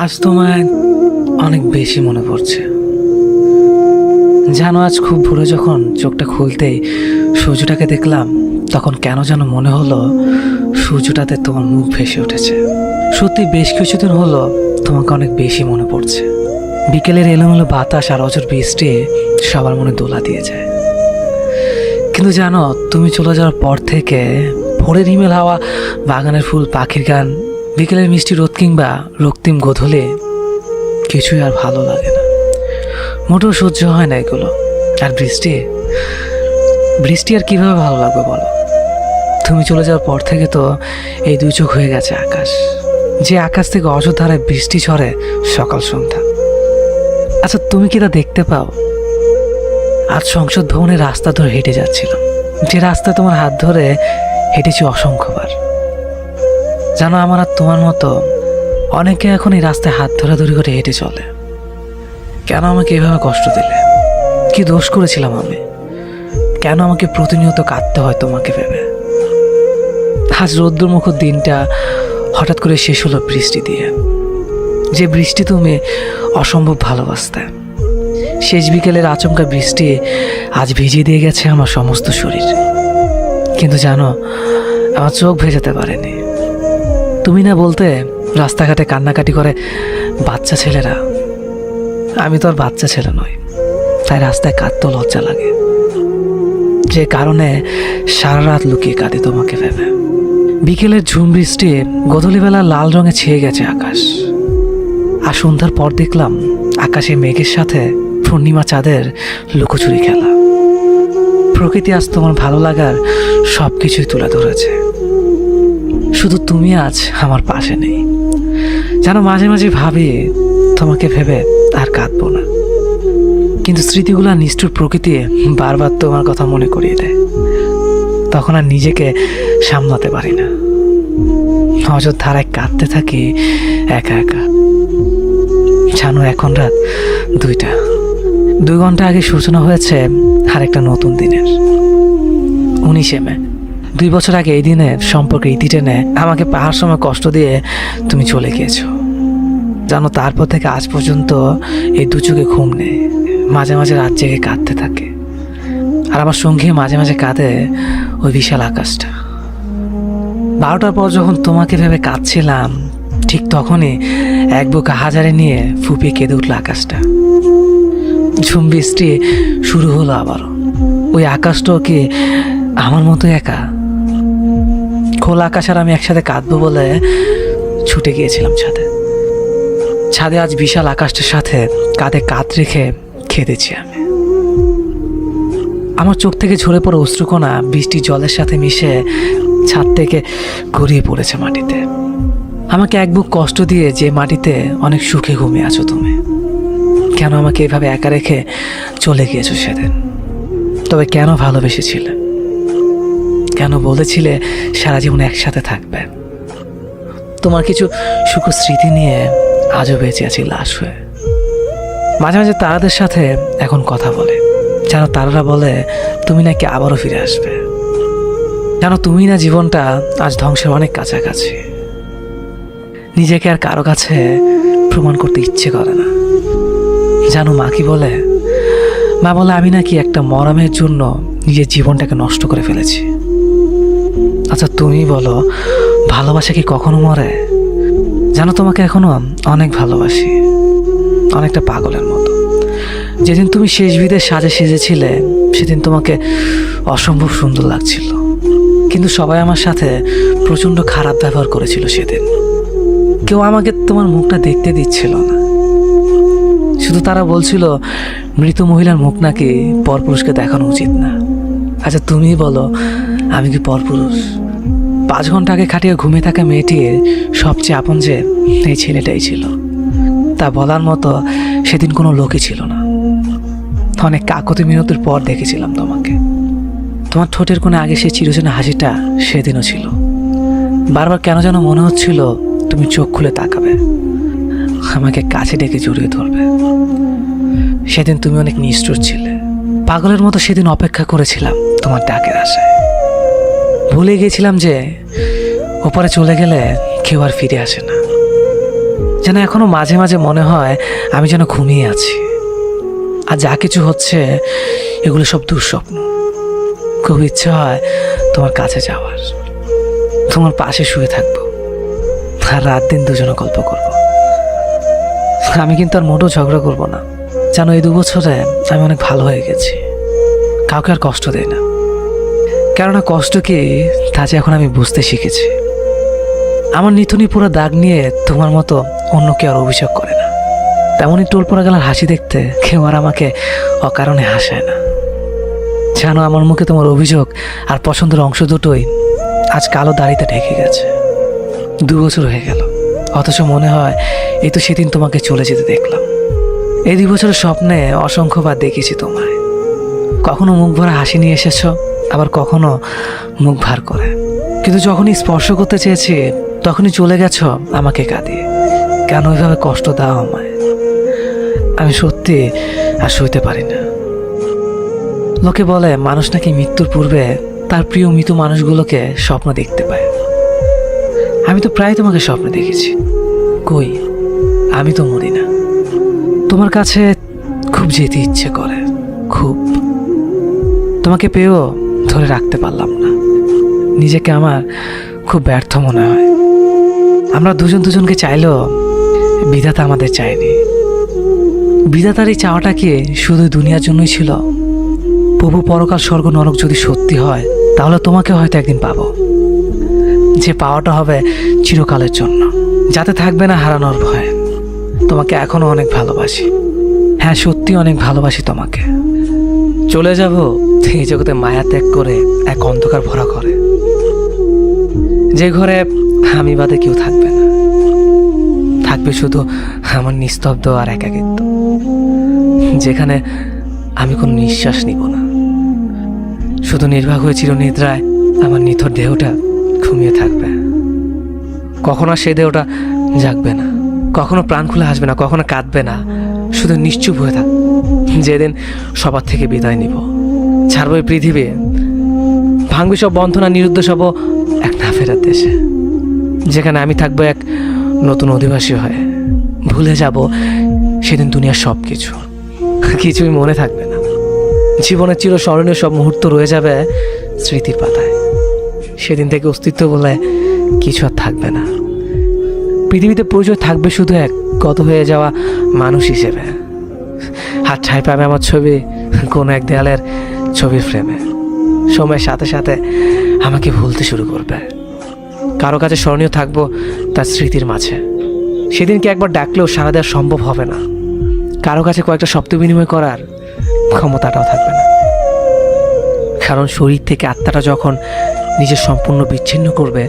আজ তোমায় অনেক বেশি মনে পড়ছে। জানো, আজ খুব ভোরে যখন চোখটা খুলতেই সূর্যটাকে দেখলাম, তখন কেন যেন মনে হলো সূর্যটাতে তোমার মুখ ভেসে উঠেছে। সত্যি বেশ কিছুদিন হলো তোমাকে অনেক বেশি মনে পড়ছে। বিকেলের এলোমেলো বাতাস আর অঝোর বৃষ্টি সবার মনে দোলা দিয়ে যায়। কিন্তু জানো, তুমি চলে যাওয়ার পর থেকে ভোরের হিমেল হাওয়া, বাগানের ফুল, পাখির গান, বিকেলের মিষ্টি রোদ কিংবা রক্তিম গোধূলি কিছুই আর ভালো লাগে না। মোটেও সহ্য হয় না এগুলো। আর বৃষ্টি বৃষ্টি আর কিভাবে ভালো লাগবে বলো? তুমি চলে যাওয়ার পর থেকে তো এই দুই চোখ হয়ে গেছে আকাশ, যে আকাশ থেকে অযোধ্যায় বৃষ্টি ঝরে সকাল সন্ধ্যা। আচ্ছা, তুমি কি তা দেখতে পাও? আজ সংসদ ভবনের রাস্তা ধরে হেঁটে যাচ্ছিলাম, যে রাস্তা তোমার হাত ধরে হেঁটেছি অসংখ্যবার। জানো, আমার আর তোমার মতো অনেকে এখন এই রাস্তায় হাত ধরাধরি করে হেঁটে চলে। কেন আমাকে এভাবে কষ্ট দিলে? কি দোষ করেছিলাম আমি? কেন আমাকে প্রতিনিয়ত কাঁদতে হয় তোমাকে ভেবে? আজ রৌদ্রমুখর দিনটা হঠাৎ করে শেষ হলো বৃষ্টি দিয়ে, যে বৃষ্টি তুমি অসম্ভব ভালোবাসতে। শেষ বিকেলের আচমকা বৃষ্টি আজ ভিজিয়ে দিয়ে গেছে আমার সমস্ত শরীর। কিন্তু জানো, আমার চোখ ভেজাতে পারেনি। তুমি না বলতে রাস্তাঘাটে কান্নাকাটি করে বাচ্চা ছেলেরা। আমি তো আর বাচ্চা ছেলে নই, তাই রাস্তায় কাঁদতেও লজ্জা লাগে, যে কারণে সারা রাত লুকিয়ে কাঁদি তোমাকে ভেবে। বিকেলের ঝুম বৃষ্টি গোধূলিবেলা লাল রঙে ছেয়ে গেছে আকাশ। আর সন্ধ্যার পর দেখলাম আকাশে মেঘের সাথে পূর্ণিমা চাঁদের লুকোচুরি খেলা। প্রকৃতি আজ তোমার ভালো লাগার সব কিছুই তুলে ধরেছে। শুধু তুমি আজ আমার পাশে নেই। যেন মাঝে মাঝে ভাবি তোমাকে ভেবে আর কাঁদবো না, কিন্তু স্মৃতিগুলো নিষ্ঠুর প্রকৃতি বারবার তোমার কথা মনে করিয়ে দেয়। তখন আর নিজেকে সামলাতে পারি না, অযোধ্যায় কাঁদতে থাকি একা একা। জানো, এখন রাত 2টা। 2 ঘন্টা আগে সূচনা হয়েছে আর একটা নতুন দিনের। 19শে মে। 2 বছর আগে এই দিনের সম্পর্কে ইতি টেনে আমাকে পাহাড় সময় কষ্ট দিয়ে তুমি চলে গিয়েছো। জানো, তারপর থেকে আজ পর্যন্ত এই দু চোখে ঘুম নেই। মাঝে মাঝে রাত জেগে কাঁদতে থাকে, আর আমার সঙ্গে মাঝে মাঝে কাঁদে ওই বিশাল আকাশটা। 12টার পর যখন তোমাকে ভেবে কাঁদছিলাম, ঠিক তখনই এক বুক হাজারে নিয়ে ফুপিয়ে কেঁদে উঠল আকাশটা। ঝুম বৃষ্টি শুরু হলো আবারও। ওই আকাশটাও কি আমার মতো একা? খোলা আকাশ আর আমি একসাথে কাঁদবো বলে ছুটে গিয়েছিলাম ছাদে। ছাদে আজ বিশাল আকাশটার সাথে কাঁধে কাঁধ রেখে কেঁদেছি আমি। আমার চোখ থেকে ঝরে পড়ে অশ্রুকণা বৃষ্টির জলের সাথে মিশে ছাদ থেকে গড়িয়ে পড়েছে মাটিতে। আমাকে এক বুক কষ্ট দিয়ে যে মাটিতে অনেক সুখে ঘুমিয়ে আছো তুমি, কেন আমাকে এভাবে একা রেখে চলে গিয়েছো সেদিন? তবে কেন ভালোবেসেছিলে? কেন বলেছিলে সারা জীবন একসাথে থাকবে? তোমার কিছু সুখ স্মৃতি নিয়ে আজও বেঁচে আছি লাশ হয়ে। মাঝে মাঝে তারাদের সাথে এখন কথা বলে। যেন তারারা বলে তুমি নাকি আবারও ফিরে আসবে। যেন তুমি না জীবনটা আজ ধ্বংসের অনেক কাছাকাছি। নিজেকে আর কারো কাছে প্রমাণ করতে ইচ্ছে করে না। জানো, মা কি বলে? মা বলে আমি নাকি একটা মরমের জন্য নিজের জীবনটাকে নষ্ট করে ফেলেছি। আচ্ছা, তুমি বলো, ভালোবাসা কি কখনো মরে? জানো, তোমাকে এখনো অনেক ভালোবাসি, অনেকটা পাগলের মতো। যেদিন তুমি শেষ বিদের সাজে সেজেছিলে, সেদিন তোমাকে অসম্ভব সুন্দর লাগছিল। কিন্তু সবাই আমার সাথে প্রচণ্ড খারাপ ব্যবহার করেছিল সেদিন। কেউ আমাকে তোমার মুখটা দেখতে দিচ্ছিল না। শুধু তারা বলছিল মৃত মহিলার মুখ নাকি পরপুরুষকে দেখানো উচিত না। আচ্ছা, তুমি বলো, আমি কি পরপুরুষ? 5 ঘন্টা আগে খাটিয়ে ঘুমিয়ে থাকা মেয়েটির সবচেয়ে আপন যে এই ছেলেটাই ছিল, তা বলার মতো সেদিন কোনো লোকই ছিল না। অনেক কাকতি মিনতির পর দেখেছিলাম তোমাকে। তোমার ঠোঁটের কোণে আগে সে চিরচেনা হাসিটা সেদিনও ছিল। বারবার কেন যেন মনে হচ্ছিল তুমি চোখ খুলে তাকাবে, আমাকে কাছে ডেকে জড়িয়ে ধরবে। সেদিন তুমি অনেক নিষ্ঠুর ছিলে। পাগলের মতো সেদিন অপেক্ষা করেছিলাম তোমার ডাকের আশায়। ভুলে গিয়েছিলাম যে ওপারে চলে গেলে কেউ আর ফিরে আসে না। যেন এখনো মাঝে মাঝে মনে হয় আমি যেন ঘুমিয়ে আছি, আর যা কিছু হচ্ছে এগুলো সব দুঃস্বপ্ন। খুব ইচ্ছে হয় তোমার কাছে যাওয়ার, তোমার পাশে শুয়ে থাকবো, আর রাত দিন দুজনে গল্প করব। আমি কিন্তু আর মোটেও ঝগড়া করব না। জানো, এই 2 বছরে আমি অনেক ভালো হয়ে গেছি, কাউকে আর কষ্ট দেয় না। কেননা কষ্ট কি তা যে এখন আমি বুঝতে শিখেছি। আমার নিথুনি পুরো দাগ নিয়ে তোমার মতো অন্য কেউ আর অভিযোগ করে না। তেমনই টোল পড়া গেলার হাসি দেখতে কেউ আর আমাকে অকারণে হাসায় না। জানো, আমার মুখে তোমার অভিযোগ আর পছন্দের অংশ দুটোই আজ কালো দাড়িতে ঢেকে গেছে। 2 বছর হয়ে গেল, অথচ মনে হয় এই তো সেদিন তোমাকে চলে যেতে দেখলাম। এই 2 বছরের স্বপ্নে অসংখ্যবার দেখেছি তোমায়। কখনো মুখ ভরা হাসি নিয়ে এসেছ, আবার কখনো মুখ ভার করে। কিন্তু যখনই স্পর্শ করতে চেয়েছি তখনই চলে গেছ আমাকে কাঁদিয়ে। কেন ওইভাবে কষ্ট দাও আমায়? আমি সত্যি আর সইতে পারি না। লোকে বলে মানুষ নাকি মৃত্যুর পূর্বে তার প্রিয় মৃত মানুষগুলোকে স্বপ্ন দেখতে পায়। আমি তো প্রায় তোমাকে স্বপ্নে দেখেছি। কই, আমি তো মরি না। তোমার কাছে খুব যেতে ইচ্ছে করে, খুব। তোমাকে পেয়েও ধরে রাখতে পারলাম না। নিজেকে আমার খুব ব্যর্থ মনে হয়। আমরা দুজন দুজনকে চাইলেও বিধাতা আমাদের চায়নি। বিধাতার এই চাওয়াটা কি শুধু দুনিয়ার জন্যই ছিল? প্রভু পরকাল স্বর্গ নরক যদি সত্যি হয়, তাহলে তোমাকে হয়তো একদিন পাবো, যে পাওয়াটা হবে চিরকালের জন্য, যাতে থাকবে না হারানোর ভয়। তোমাকে এখনো অনেক ভালোবাসি। হ্যাঁ, সত্যি অনেক ভালোবাসি তোমাকে। চলে যাব এই জগতে মায়া ত্যাগ করে এক অন্ধকার ভরা ঘরে, যে ঘরে আমি বাদে কেউ থাকবে না। থাকবে শুধু আমার নিস্তব্ধ আর একাকিত্ব, যেখানে আমি কোনো নিঃশ্বাস নিব না। শুধু নির্বাক হয়ে চিরনিদ্রায় আমার নিথর দেহটা ঘুমিয়ে থাকবে। কখনো সেই দেহটা জাগবে না, কখনো প্রাণ খুলে আসবে না, কখনো কাঁদবে না, শুধু নিশ্চুপ হয়ে থাক। যেদিন সবার থেকে বিদায় নিব, ছাড়বো এই পৃথিবী, ভাঙবে সব বন্ধনা, নিরুদ্দেশ হব এক না ফেরার দেশে, যেখানে আমি থাকবো এক নতুন অধিবাসী হয়ে। ভুলে যাব সেদিন দুনিয়ার সব কিছু, কিছুই মনে থাকবে না। জীবনের চিরস্মরণীয় সব মুহূর্ত রয়ে যাবে স্মৃতির পাতায়। সেদিন থেকে অস্তিত্ব বলে কিছু আর থাকবে না। পৃথিবীতে পরিচয় থাকবে শুধু এক গত হয়ে যাওয়া মানুষ হিসেবে। হাত ঠাঁই পাবে আমার ছবি কোনো এক দেয়ালের ছবির ফ্রেমে। সময়ের সাথে সাথে আমাকে ভুলতে শুরু করবে। কারো কাছে স্মরণীয় থাকবো তার স্মৃতির মাঝে। সেদিনকে একবার ডাকলেও সাড়া দেওয়া সম্ভব হবে না। কারো কাছে কয়েকটা শব্দ বিনিময় করার ক্ষমতাটাও থাকবে না। কারণ শরীর থেকে আত্মাটা যখন নিজের সম্পূর্ণ বিচ্ছিন্ন করবে,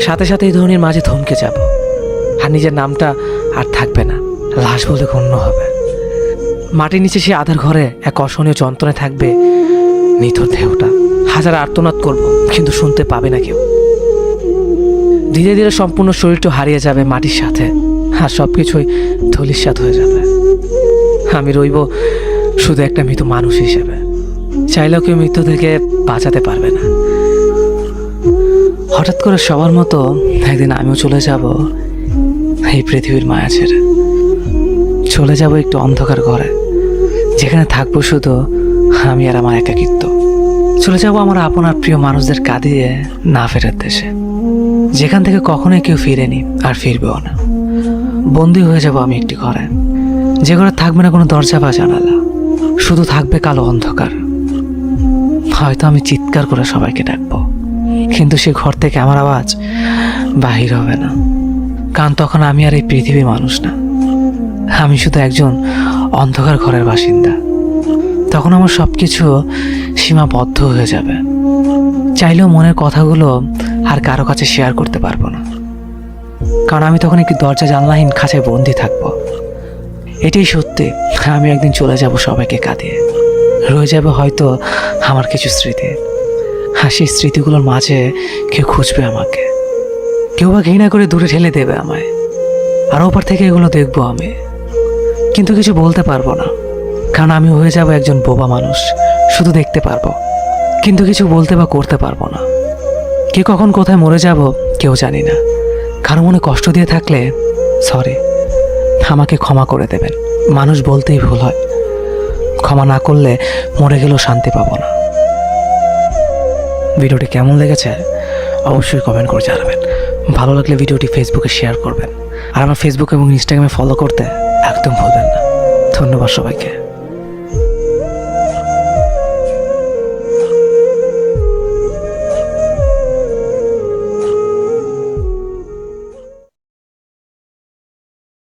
সাথে সাথে এই ধরনের মাঝে থমকে যাব, আর নিজের নামটা আর থাকবে না, লাশ বলে গণ্য হবে। মাটির নিচে সে আধার ঘরে এক অসহনীয় যন্ত্রণায় থাকবে নিথর দেহটা। হাজার আর্তনাদ করব, কিন্তু শুনতে পাবে না কেউ। ধীরে ধীরে সম্পূর্ণ শরীরটা হারিয়ে যাবে মাটির সাথে, আর সব কিছুই ধূলিসাৎ হয়ে যাবে। আমি রইব শুধু একটা মৃত মানুষ হিসেবে। চাইলেও কেউ মৃত্যু থেকে বাঁচাতে পারবে না। হঠাৎ করে সবার মতো একদিন আমিও চলে যাব এই পৃথিবীর মায়া ছেড়ে। চলে যাব একটু অন্ধকার ঘরে, যেখানে থাকবো শুধু আমি আর আমার একাকিত্ব। চলে যাব আমার আপনার প্রিয় মানুষদের কাঁদিয়ে না ফেরার দেশে, যেখান থেকে কখনোই কেউ ফিরেনি আর ফিরবেও না। বন্দী হয়ে যাব আমি একটি ঘরে, যে ঘরে থাকবে না কোনো দরজা বা জানালা, শুধু থাকবে কালো অন্ধকার। হয়তো আমি চিৎকার করে সবাইকে ডাকবো, কিন্তু সে ঘর থেকে আমার আওয়াজ বাহির হবে না। কারণ তখন আমি আর এই পৃথিবীর মানুষ না, আমি শুধু একজন অন্ধকার ঘরের বাসিন্দা। তখন আমার সব কিছু সীমাবদ্ধ হয়ে যাবে। চাইলেও মনের কথাগুলো আর কারো কাছে শেয়ার করতে পারবো না, কারণ আমি তখন একটি দরজা জানলাহীন খাঁচায় বন্দি থাকবো। এটাই সত্যি, আমি একদিন চলে যাব সবাইকে কাঁদিয়ে। রয়ে যাবে হয়তো আমার কিছু স্মৃতি, আর সেই স্মৃতিগুলোর মাঝে কেউ খুঁজবে আমাকে, কেউ বা ঘৃণা করে দূরে ঠেলে দেবে আমায়। আর ওপর থেকে এগুলো দেখবো আমি, কিন্তু কিছু বলতে পারবো না, কারণ আমি হয়ে যাব একজন বোবা মানুষ। শুধু দেখতে পারবো, কিন্তু কিছু বলতে বা করতে পারবো না। কে কখন কোথায় মরে যাব কেউ জানি না। কারো মনে কষ্ট দিয়ে থাকলে সরি, আমাকে ক্ষমা করে দেবেন। মানুষ বলতেই ভুল হয়, ক্ষমা না করলে মরে গেলেও শান্তি পাবো না। ভিডিওটি কেমন লেগেছে অবশ্যই কমেন্ট করে জানাবেন। ভালো লাগলে ভিডিওটি ফেসবুকে শেয়ার করবেন, আর আমার ফেসবুক এবং ইনস্টাগ্রামে ফলো করতে একদম ভুলবেন না। ধন্যবাদ সবাইকে।